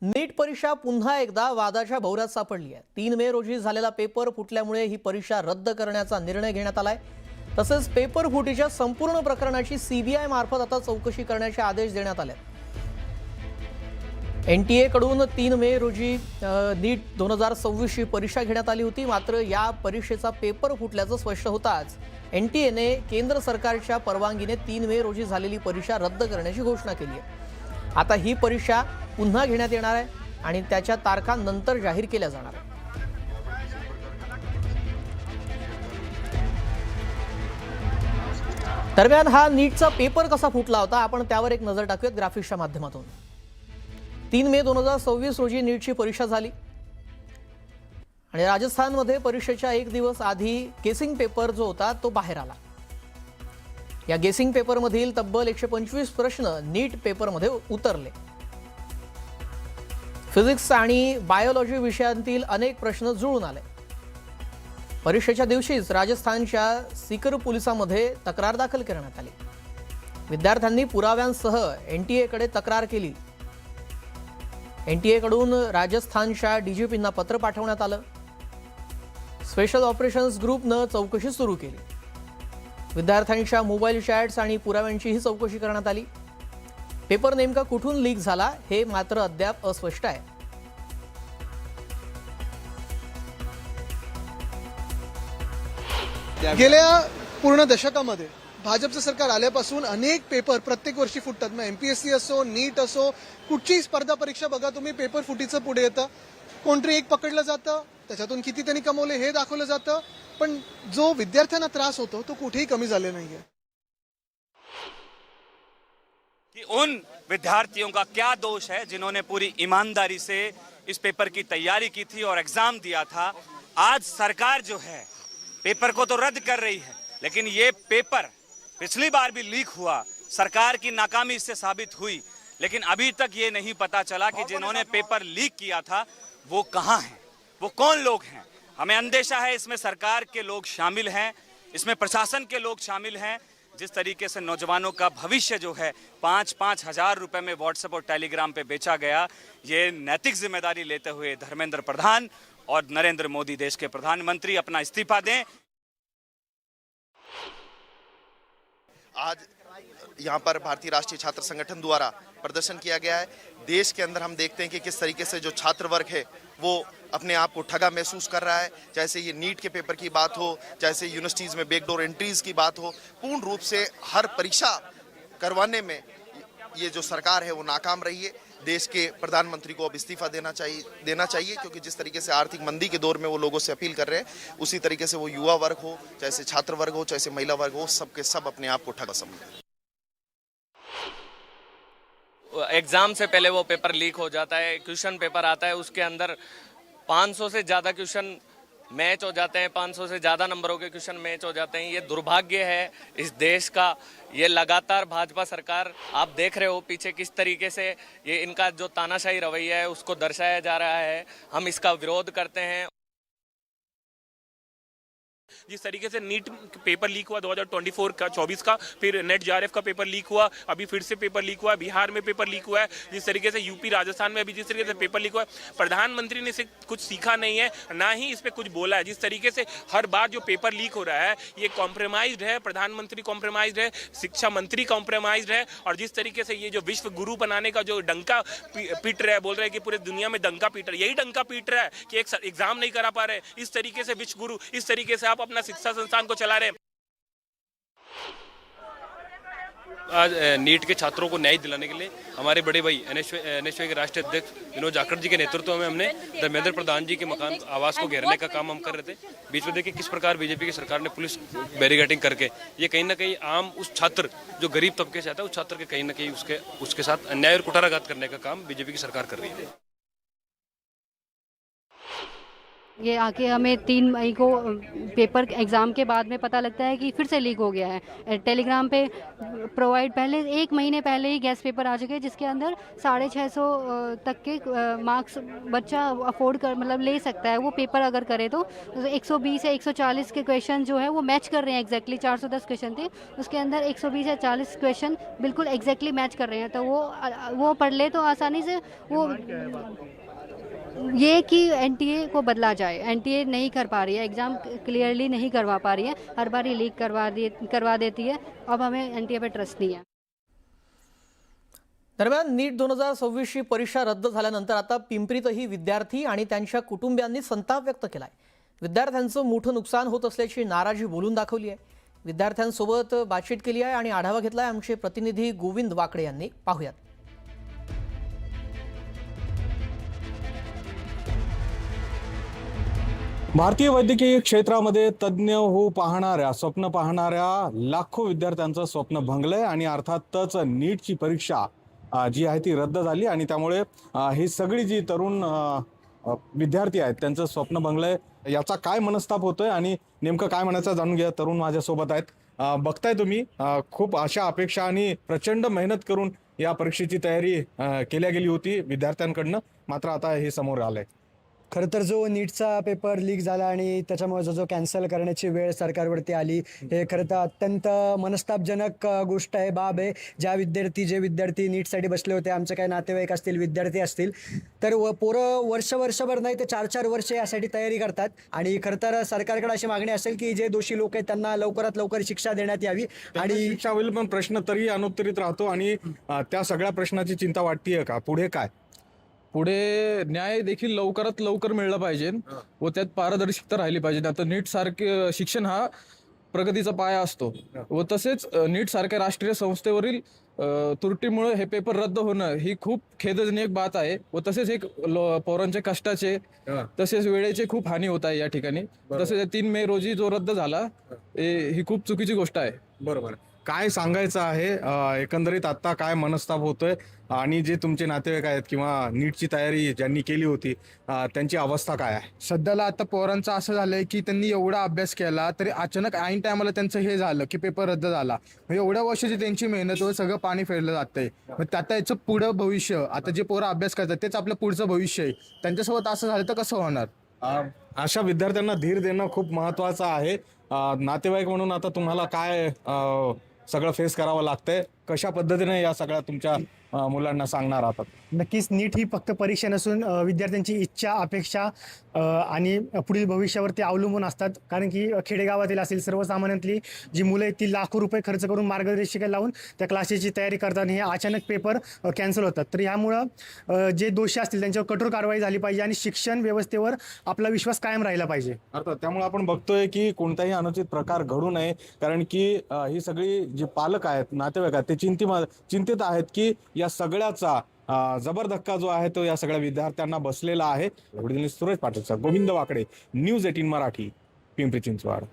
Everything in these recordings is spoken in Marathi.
नीट परीक्षा पुन्हा एकदा वादाच्या भोवऱ्यात सापडली आहे। 3 मे रोजी झालेला पेपर फुटल्यामुळे ही परीक्षा रद्द करण्याचा निर्णय घेण्यात आलाय। तसेच पेपर फुटीच्या संपूर्ण प्रकरणाची सीबीआय मार्फत आता चौकशी करण्याचे आदेश देण्यात आले। एनटीए कडून 3 मे रोजी नीट 2026 ची परीक्षा घेण्यात आली होती। मात्र या परीक्षेचा पेपर फुटल्याचं स्पष्ट होताच एनटीएने केंद्र सरकारच्या परवानगीने 3 मे रोजी झालेली परीक्षा रद्द करण्याची घोषणा केली आहे। आता ही परीक्षा पुन्हा घेण्यात येणार आहे आणि त्याच्या तारखा नंतर जाहीर केल्या जाणार आहेत। दरम्यान हा नीटचा पेपर कसा फुटला होता आपण त्यावर एक नजर टाकूयात ग्राफिक्सच्या माध्यमातून। 3 मे 2026 रोजी नीटची परीक्षा झाली आणि राजस्थानमध्ये परीक्षेच्या एक दिवस आधी गेसिंग पेपर जो होता तो बाहेर आला। या गेसिंग पेपरमधील तब्बल 125 प्रश्न नीट पेपरमध्ये उतरले। फिजिक्स आणि बायोलॉजी विषयांतील अनेक प्रश्न जुळून आले। परीक्षेच्या दिवशीच राजस्थानच्या सीकर पोलिसांमध्ये तक्रार दाखल करण्यात आली। विद्यार्थ्यांनी पुराव्यांसह एनटीएकडे तक्रार केली। एनटीएकडून राजस्थानच्या डीजीपींना पत्र पाठवण्यात आलं। स्पेशल ऑपरेशन्स ग्रुपनं चौकशी सुरू केली। विद्यार्थ्यांच्या मोबाईल चॅट्स आणि पुराव्यांचीही चौकशी करण्यात आली। पेपर नेमका कुठून लीक झाला हे मात्र अद्याप अस्पष्ट आहे। गेल्या पूर्ण दशकामध्ये भाजपचं सरकार आल्यापासून अनेक पेपर प्रत्येक वर्षी फुटतात। मग एमपीएससी असो, नीट असो, कुठचीही स्पर्धा परीक्षा बघा तुम्ही, पेपर फुटीचं पुढे येतं। कोणतरी एक पकडलं जातं, त्याच्यातून किती त्यांनी कमवले हे दाखवलं जातं, पण जो विद्यार्थ्यांना त्रास होतो तो कुठेही कमी झाले नाहीये। कि उन विद्यार्थियों का क्या दोष है जिन्होंने पूरी ईमानदारी से इस पेपर की तैयारी की थी और एग्जाम दिया था। आज सरकार जो है पेपर को तो रद्द कर रही है, लेकिन ये पेपर पिछली बार भी लीक हुआ, सरकार की नाकामी इससे साबित हुई, लेकिन अभी तक ये नहीं पता चला कि जिन्होंने पेपर लीक किया था वो कहाँ हैं, वो कौन लोग हैं। हमें अंदेशा है इसमें सरकार के लोग शामिल हैं, इसमें प्रशासन के लोग शामिल हैं। जिस तरीके से नौजवानों का भविष्य जो है 5-5 हजार रुपए में व्हाट्सएप और टेलीग्राम पे बेचा गया, ये नैतिक जिम्मेदारी लेते हुए धर्मेंद्र प्रधान और नरेंद्र मोदी देश के प्रधानमंत्री अपना इस्तीफा दें। आज यहाँ पर भारतीय राष्ट्रीय छात्र संगठन द्वारा प्रदर्शन किया गया है। देश के अंदर हम देखते हैं कि किस तरीके से जो छात्र वर्ग है वो अपने आप को ठगा महसूस कर रहा है। जैसे ये नीट के पेपर की बात हो, जैसे यूनिवर्सिटीज़ में बैकडोर एंट्रीज की बात हो, पूर्ण रूप से हर परीक्षा करवाने में ये जो सरकार है वो नाकाम रही है। देश के प्रधानमंत्री को अब इस्तीफा देना चाहिए क्योंकि जिस तरीके से आर्थिक मंदी के दौर में वो लोगों से अपील कर रहे हैं, उसी तरीके से वो युवा वर्ग हो, चाहे छात्र वर्ग हो, चाहे महिला वर्ग हो, सबके सब अपने आप को ठगा समझे। एग्जाम से पहले वो पेपर लीक हो जाता है, क्वेश्चन पेपर आता है, उसके अंदर 500 से ज़्यादा क्वेश्चन मैच हो जाते हैं, 500 से ज़्यादा नंबरों के क्वेश्चन मैच हो जाते हैं। ये दुर्भाग्य है इस देश का। ये लगातार भाजपा सरकार, आप देख रहे हो पीछे किस तरीके से ये इनका जो तानाशाही रवैया है उसको दर्शाया जा रहा है। हम इसका विरोध करते हैं। जिस तरीके से नीट पेपर लीक हुआ 2024 का 24 का, फिर नेट जेआरएफ का पेपर लीक हुआ, अभी फिर से पेपर लीक हुआ है, बिहार में पेपर लीक हुआ है, जिस तरीके से यूपी राजस्थान में अभी जिस तरीके से पेपर लीक हुआ है, प्रधानमंत्री ने इसे कुछ सीखा नहीं है, ना ही इस पे कुछ बोला है। जिस तरीके से हर बार जो पेपर लीक हो रहा है ये कॉम्प्रोमाइज्ड है, प्रधानमंत्री कॉम्प्रोमाइज्ड है, शिक्षा मंत्री कॉम्प्रोमाइज्ड है, और जिस तरीके से ये जो विश्व गुरु बनाने का जो डंका पीट रहा है, बोल रहे हैं कि पूरे दुनिया में डंका पीट रहा है, यही डंका पीट रहा है कि एक एग्जाम नहीं करा पा रहे। इस तरीके से विश्व गुरु, इस तरीके से आप अपना शिक्षा संस्थान को चला रहे हैं। आज नीट के छात्रों को न्याय दिलाने के लिए हमारे बड़े भाई एनएसयूआई के राष्ट्रीय अध्यक्ष विनोद जाखड़ जी के नेतृत्व में हमने धर्मेंद्र प्रधान जी के मकान आवास को घेरने का काम हम कर रहे थे। बीच में देखिए किस प्रकार बीजेपी की सरकार ने पुलिस बैरिकेडिंग करके ये कहीं ना कहीं आम उस छात्र जो गरीब तबके से आता है उस छात्र के कहीं ना कहीं उसके साथ अन्याय और कुठाराघात करने का काम बीजेपी की सरकार कर रही है। ये आके हमें 3 मई को पेपर एग्ज़ाम के बाद में पता लगता है कि फिर से लीक हो गया है। टेलीग्राम पे प्रोवाइड पहले 1 महीने पहले ही गेस्ट पेपर आ चुके हैं, जिसके अंदर 650 तक के मार्क्स बच्चा अफोर्ड कर मतलब ले सकता है वो पेपर अगर करे तो 120 या 140 के क्वेश्चन जो है वो मैच कर रहे हैं एग्जैक्टली। 410 क्वेश्चन थे, उसके अंदर 120 या 40 क्वेश्चन बिल्कुल एग्जैक्टली मैच कर रहे हैं। तो वो पढ़ ले तो आसानी से वो ये कि एनटीए को बदला जाए। एनटीए नहीं कर पा रही है, एग्ज़ाम क्लियरली नहीं करवा पा रही है, हर बार ही लीक करवा देती है। अब हमें एनटीए पे ट्रस्ट नहीं है। दरम्यान नीट 2026ची परीक्षा रद्द झाल्यानंतर आता पिंपरीतही विद्यार्थी आणि त्यांच्या कुटुंबियांनी संताप व्यक्त केलाय। विद्यार्थ्यांचं मोठं नुकसान होत असल्याची नाराजी बोलून दाखवली आहे। विद्यार्थ्यांसोबत बातचीत केली आहे आणि आढावा घेतलाय आमचे प्रतिनिधी गोविंद वाकडे यांनी। पाहूयात। भारतीय वैद्यकीय क्षेत्रामध्ये तज्ज्ञ हो पाहणाऱ्या स्वप्न पाहणाऱ्या लाखो विद्यार्थ्यांचं स्वप्न भंगलंय आणि अर्थातच नीटची परीक्षा जी आहे ती रद्द झाली आणि त्यामुळे ही सगळी जी तरुण विद्यार्थी आहेत त्यांचं स्वप्न भंगलंय। याचा काय मनस्ताप होतोय आणि नेमकं काय म्हणायचं जाणून घ्या। तरुण माझ्यासोबत आहेत। बघताय तुम्ही खूप आशा अपेक्षा आणि प्रचंड मेहनत करून या परीक्षेची तयारी केल्या गेली होती विद्यार्थ्यांकडनं, मात्र आता हे समोर आलंय। खरं तर जो नीटचा पेपर लीक झाला आणि त्याच्यामुळे जो कॅन्सल करण्याची वेळ सरकारवरती आली, हे खरं तर अत्यंत मनस्तापजनक गोष्ट आहे, बाब आहे। जे विद्यार्थी नीटसाठी बसले होते, आमचे काही नातेवाईक असतील, विद्यार्थी असतील, तर पोरं वर्षभर नाही तर 4-4 वर्ष यासाठी तयारी करतात। आणि खरं तर सरकारकडे अशी मागणी असेल की जे दोषी लोक आहेत त्यांना लवकरात लवकर शिक्षा देण्यात यावी आणि शिक्षा होईल, पण प्रश्न तरी अनुत्तरित राहतो आणि त्या सगळ्या प्रश्नाची चिंता वाटतेय का? पुढे काय? पुढे न्याय देखील लवकरात लवकर मिळला पाहिजे व त्यात पारदर्शकता राहिली पाहिजे। आता नीट सारखे शिक्षण हा प्रगतीचा पाया असतो व तसेच नीट सारख्या राष्ट्रीय संस्थेवरील त्रुटीमुळे हे पेपर रद्द होणं ही खूप खेदजनक बात आहे व तसेच एक पोरांच्या कष्टाचे तसेच वेळेचे खूप हानी होत आहे या ठिकाणी। तसेच 3 मे रोजी जो रद्द झाला ही खूप चुकीची गोष्ट आहे। बरोबर। काय सांगायचं आहे एकंदरीत आता काय मनस्ताप होतोय आणि जे तुमचे नातेवाईक आहेत किंवा नीटची तयारी ज्यांनी केली होती त्यांची अवस्था काय आहे? सध्याला आता पोरांचं असं झालंय की त्यांनी एवढा अभ्यास केला तरी अचानक ऐन टायमाला त्यांचं हे झालं की पेपर रद्द झाला। एवढ्या वर्षाची त्यांची मेहनत व सगळं पाणी फेरलं जातंय। मग आता याचं पुढं भविष्य, आता जे पोरं अभ्यास करतात तेच आपलं पुढचं भविष्य आहे, त्यांच्यासोबत असं झालं तर कसं होणार? अशा विद्यार्थ्यांना धीर देणं खूप महत्त्वाचं आहे। नातेवाईक म्हणून आता तुम्हाला काय सगळं फेस करावं लागतंय, कशा पद्धतीने या सगळ्या तुमच्या मुलांना सांगणार आहात? नक्कीच नीट ही फक्त परीक्षा नसून विद्यार्थ्यांची इच्छा, अपेक्षा आणि पुढील भविष्यावरती अवलंबून असतात। कारण की खेडेगावातील असेल, सर्वसामान्यातली जी मुलं आहेत ती लाखो रुपये खर्च करून मार्गदर्शिका लावून त्या क्लासेसची तयारी करतात आणि हे अचानक पेपर कॅन्सल होतात। तर ह्यामुळं जे दोषी असतील त्यांच्यावर कठोर कारवाई झाली पाहिजे आणि शिक्षण व्यवस्थेवर आपला विश्वास कायम राहिला पाहिजे। अर्थात त्यामुळे आपण बघतोय की कोणताही अनुचित प्रकार घडू नये, कारण की ही सगळी जी पालक आहेत, नातेवाईक आहेत, ते चिंतित आहेत की या सगळ्याचा जबर धक्का जो आहे तो या सगळ्या विद्यार्थ्यांना बसलेला आहे। सुरेश पाटील, गोविंद वाकडे, न्यूज 18 मराठी, पिंपरी चिंचवड।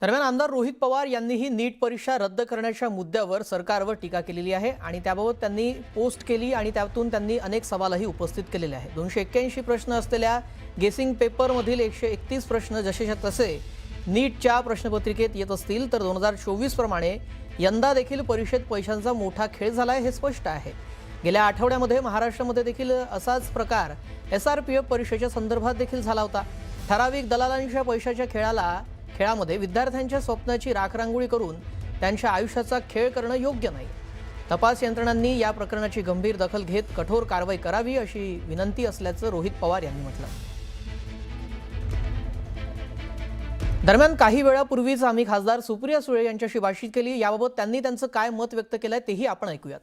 दरम्यान आमदार रोहित पवार यांनीही नीट परीक्षा रद्द करण्याच्या मुद्द्यावर सरकारवर टीका केलेली आहे आणि त्याबाबत त्यांनी पोस्ट केली आणि त्यातून त्यांनी अनेक सवालही उपस्थित केलेले आहेत। 281 प्रश्न असलेल्या गेसिंग पेपरमधील 131 प्रश्न जसेच्या तसे नीटच्या प्रश्नपत्रिकेत येत असतील तर 2024 प्रमाणे यंदा देखील परीक्षेत पैशांचा मोठा खेळ झालाय हे स्पष्ट आहे। गेल्या आठवड्यामध्ये महाराष्ट्रामध्ये देखील असाच प्रकार SRPF परीक्षेच्या संदर्भात देखील झाला होता। ठराविक दलालांच्या पैशाच्या खेळामध्ये विद्यार्थ्यांच्या स्वप्नाची राखरांगोळी करून त्यांच्या आयुष्याचा खेळ करणं योग्य नाही। तपास यंत्रणांनी या प्रकरणाची गंभीर दखल घेत कठोर कारवाई करावी अशी विनंती असल्याचं रोहित पवार यांनी म्हटलं। दरम्यान काही वेळापूर्वीच आम्ही खासदार सुप्रिया सुळे यांच्याशी बातचीत केली। याबाबत त्यांनी त्यांचं काय मत व्यक्त केलंय तेही आपण ऐकूयात।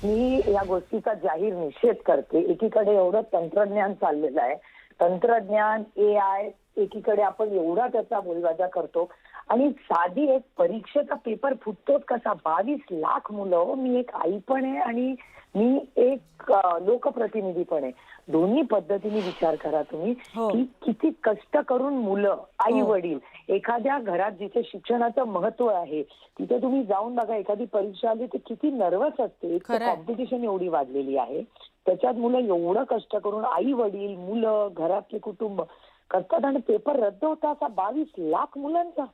मी या गोष्टीचा जाहीर निषेध करते। एकीकडे एवढं तंत्रज्ञान चाललेलं आहे, तंत्रज्ञान AI, एकीकडे आपण एवढा त्याचा बोलबाजा करतो आणि साधी एक परीक्षेचा पेपर फुटतोच कसा. 22 लाख मुलं. मी एक आई पण आहे आणि मी एक लोकप्रतिनिधी पण आहे. दोन्ही पद्धतीने विचार करा तुम्ही की किती कष्ट करून मुलं, आई वडील, एखाद्या घरात जिथे शिक्षणाचं महत्व आहे तिथे तुम्ही जाऊन बघा. एखादी परीक्षा आली तर किती नर्वस असते. कॉम्पिटिशन एवढी वाढलेली आहे. त्याच्यात मुलं एवढं कष्ट करून आई वडील, मुलं, घरातले कुटुंब करतात आणि पेपर रद्द होता असा 22 लाख मुलांचा.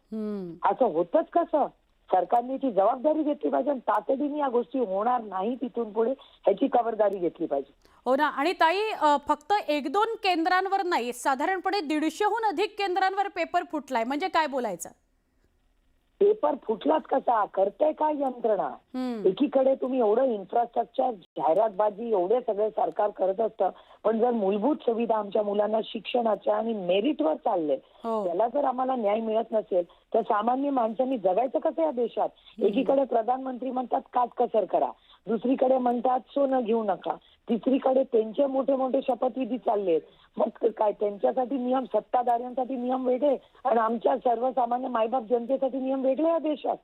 असं होतच कसं. सरकारने ती जबाबदारी घेतली पाहिजे आणि तातडीने या गोष्टी होणार नाही तिथून पुढे ह्याची खबरदारी घेतली पाहिजे. हो ना. आणि ताई, फक्त 1-2 केंद्रांवर नाही, साधारणपणे 150हून अधिक केंद्रांवर पेपर फुटलाय, म्हणजे काय बोलायचं? पेपर फुटलाच कसा. करते काय यंत्रणा. एकीकडे तुम्ही एवढं इन्फ्रास्ट्रक्चर, जाहिरातबाजी एवढे सगळे सरकार करत असतं, पण जर मूलभूत सुविधा आमच्या मुलांना शिक्षणाच्या आणि मेरिटवर चालले, त्याला जर आम्हाला न्याय मिळत नसेल तर सामान्य माणसांनी जगायचं कसं या देशात. एकीकडे प्रधानमंत्री म्हणतात काटकसर करा, दुसरीकडे म्हणतात सोनं घेऊ नका, तिसरीकडे त्यांचे मोठे मोठे शपथविधी चाललेत. मग काय त्यांच्यासाठी नियम, सत्ताधाऱ्यांसाठी नियम वेगळे आणि आमच्या सर्वसामान्य मायबाप जनतेसाठी नियम वेगळे या देशात.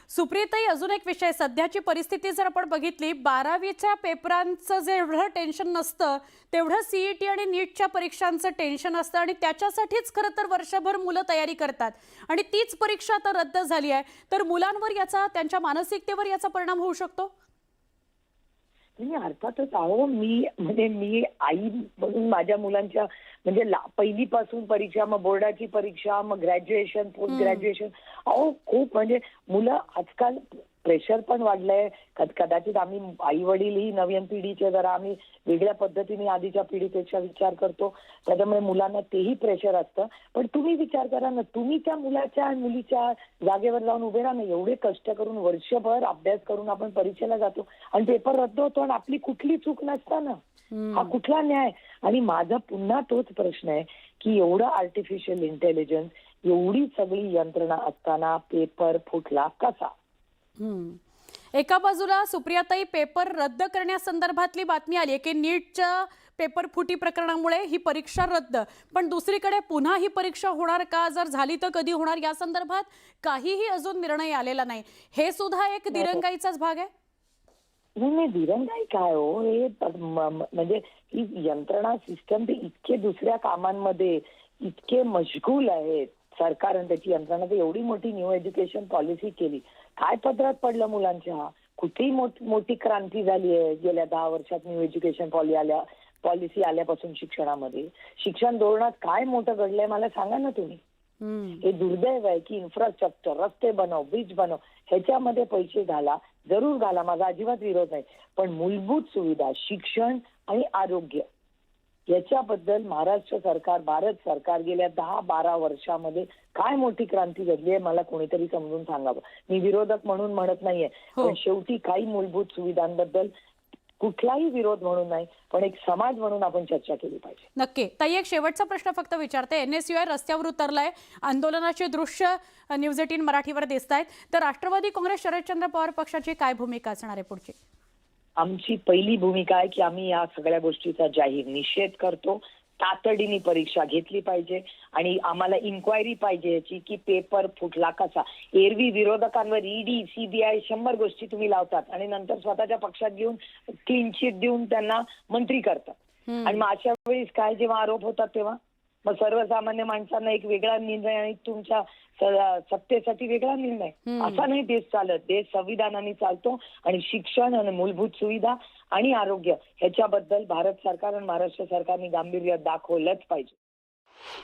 सुप्रियाताई, अजून एक विषय, सध्याची परिस्थिती जर आपण बघितली, 12वीच्या पेपरांचं जेवढं टेन्शन नसतं तेवढं सीईटी आणि नीटच्या परीक्षांचं टेन्शन असतं आणि त्याच्यासाठीच खरं तर वर्षभर मुलं तयारी करतात आणि तीच परीक्षा आता रद्द झाली आहे. तर मुलांवर याचा, त्यांच्या मानसिकतेवर याचा परिणाम होऊ शकतो? अर्थातच. अहो, मी आई म्हणून माझ्या मुलांच्या म्हणजे पहिलीपासून परीक्षा, मग बोर्डाची परीक्षा, मग ग्रॅज्युएशन, पोस्ट ग्रॅज्युएशन. अहो खूप म्हणजे मुलं आजकाल प्रेशर पण वाढलंय. कदाचित आम्ही आई वडीलही नवीन पिढीचे जरा आम्ही वेगळ्या पद्धतीने आधीच्या पिढीपेक्षा विचार करतो, त्याच्यामुळे मुलांना तेही प्रेशर असतं. पण तुम्ही विचार करा ना, तुम्ही त्या मुलाच्या मुलीच्या जागेवर जाऊन उभे राहा ना. एवढे कष्ट करून वर्षभर अभ्यास करून आपण परीक्षेला जातो आणि पेपर रद्द होतो आणि आपली कुठली चूक नसताना. हा कुठला न्याय. आणि माझा पुन्हा तोच प्रश्न आहे की एवढं आर्टिफिशियल इंटेलिजन्स, एवढी सगळी यंत्रणा असताना पेपर फुटला कसा. एका बाजूला सुप्रियाताई, पेपर रद्द करण्यासंदर्भातली बातमी आली आहे की नीटच्या पेपर फुटी प्रकरणामुळे ही परीक्षा रद्द, पण दुसरीकडे पुन्हा ही परीक्षा होणार का, जर झाली तर कधी होणार, या संदर्भात काहीही अजून निर्णय आलेला नाही. हे सुद्धा एक दिरंगाईचाच भाग आहे. नाही, दिरंगाई काय हो. हे म्हणजे ही यंत्रणा, सिस्टम ते इतके दुसऱ्या कामांमध्ये इतके मशगूल आहेत. सरकारने त्याची यंत्रणा तर एवढी मोठी न्यू एज्युकेशन पॉलिसी केली, काय पदरात पडलं मुलांच्या. कुठेही मोठी क्रांती झाली आहे गेल्या 10 वर्षात न्यू एज्युकेशन पॉलिसी आल्यापासून. शिक्षणामध्ये, शिक्षण धोरणात काय मोठं घडलंय मला सांगा ना तुम्ही. हे दुर्दैव आहे की इन्फ्रास्ट्रक्चर, रस्ते बनव, ब्रिज बनव, ह्याच्यामध्ये पैसे घाला, जरूर घाला, माझा अजिबात विरोध नाही, पण मूलभूत सुविधा, शिक्षण आणि आरोग्य याच्याबद्दल महाराष्ट्र सरकार, भारत सरकार गेल्या 10-12 वर्षामध्ये काय मोठी क्रांती घडली आहे मला कोणीतरी समजून सांगावं. मी विरोधक म्हणून म्हणत नाहीये, पण शेवटी काही मूलभूत सुविधांबद्दल कुठलाही विरोध म्हणून नाही, पण एक समाज म्हणून आपण चर्चा केली पाहिजे. नक्की. ताई, एक शेवटचा प्रश्न फक्त विचारते. NSUI रस्त्यावर उतरलाय, आंदोलनाचे दृश्य न्यूज 18 मराठीवर दिसत आहेत, तर राष्ट्रवादी काँग्रेस, शरदचंद्र पवार पक्षाची काय भूमिका असणार आहे पुढची? आमची पहिली भूमिका आहे की आम्ही या सगळ्या गोष्टीचा जाहीर निषेध करतो. तातडीने परीक्षा घेतली पाहिजे आणि आम्हाला इन्क्वायरी पाहिजे याची की पेपर फुटला कसा. एरवी विरोधकांवर ED, CBI 100 गोष्टी तुम्ही लावतात आणि नंतर स्वतःच्या पक्षात घेऊन क्लीन चिट देऊन त्यांना मंत्री करतात. आणि मग अशा वेळेस काय जेव्हा आरोप होतात तेव्हा मग सर्वसामान्य माणसांना एक वेगळा निर्णय आणि तुमच्या सत्तेसाठी वेगळा निर्णय, असा नाही देश चालत. देश संविधानाने चालतो आणि शिक्षण आणि मूलभूत सुविधा आणि आरोग्य ह्याच्याबद्दल भारत सरकार आणि महाराष्ट्र सरकारने गांभीर्य दाखवलंच पाहिजे.